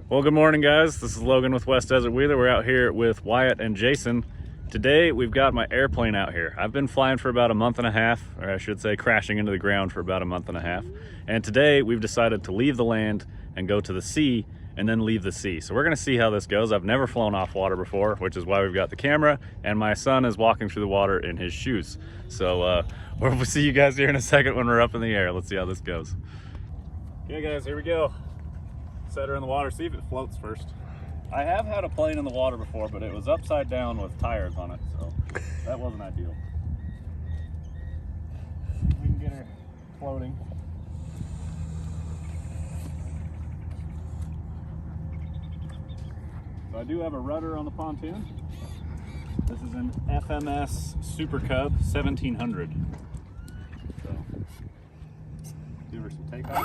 Well, good morning, guys. This is Logan with West Desert Wheeler. We're out here with Wyatt and Jason. Today, we've got my airplane out here. I've been flying for about a month and a half, or I should say crashing into the ground for about a month and a half. And today, we've decided to leave the land and go to the sea and then leave the sea. So we're gonna see how this goes. I've never flown off water before, which is why we've got the camera, and my son is walking through the water in his shoes. So we'll see you guys here in a second when we're up in the air. Let's see how this goes. Okay guys, here we go. Set her in the water, see if it floats first. I have had a plane in the water before, but it was upside down with tires on it, so that wasn't ideal. We can get her floating. So I do have a rudder on the pontoon. This is an FMS Super Cub 1700. So, give her some takeoff.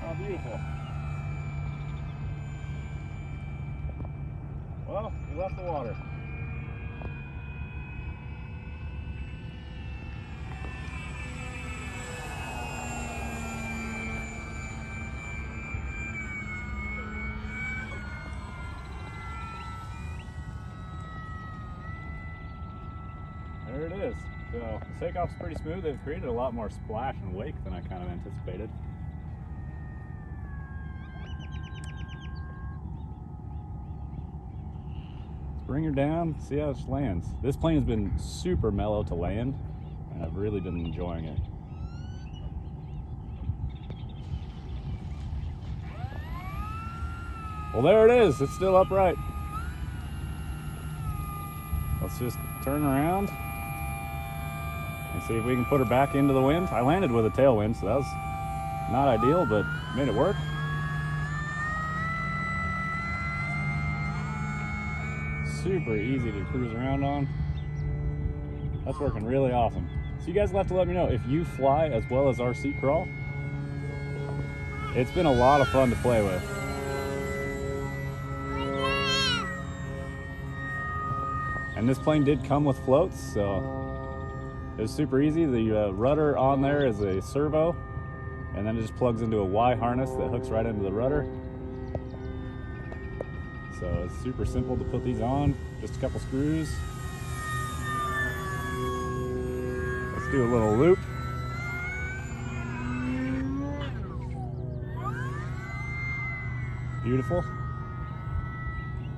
Oh, beautiful. Well, we left the water. There it is. So the takeoff's pretty smooth. They've created a lot more splash and wake than I kind of anticipated. Let's bring her down, see how she lands. This plane has been super mellow to land, and I've really been enjoying it. Well, there it is. It's still upright. Let's just turn around and see if we can put her back into the wind. I landed with a tailwind, so that was not ideal, but made it work. Super easy to cruise around on. That's working really awesome. So you guys will have to let me know if you fly as well as RC crawl. It's been a lot of fun to play with. And this plane did come with floats, so it was super easy. The rudder on there is a servo, and then it just plugs into a Y harness that hooks right into the rudder. So it's super simple to put these on, just a couple screws. Let's do a little loop. Beautiful.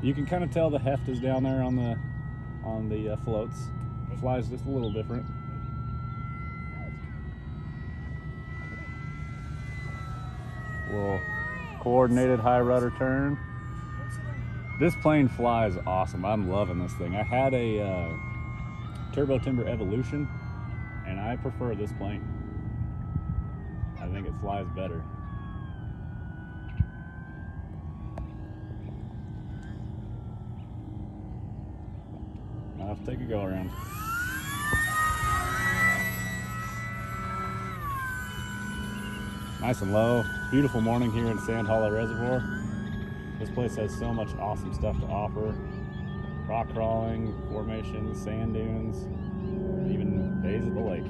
You can kind of tell the heft is down there on the floats. It flies just a little different. Little coordinated high rudder turn. This plane flies awesome. I'm loving this thing. I had a Turbo Timber Evolution, and I prefer this plane. I think it flies better. I'll have to take a go around. Nice and low. Beautiful morning here in Sand Hollow Reservoir. This place has so much awesome stuff to offer. Rock crawling, formations, sand dunes, even days at the lake.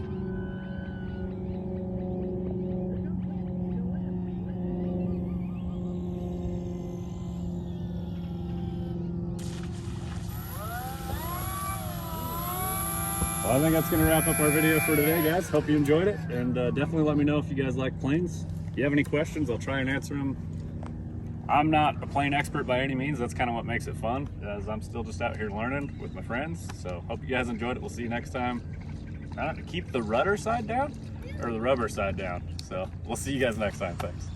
Well, I think that's going to wrap up our video for today, guys. Hope you enjoyed it, and definitely let me know if you guys like planes. If you have any questions, I'll try and answer them. I'm not a plane expert by any means. That's kind of what makes it fun, as I'm still just out here learning with my friends. So hope you guys enjoyed it. We'll see you next time. Keep the rudder side down or the rubber side down. So we'll see you guys next time. Thanks.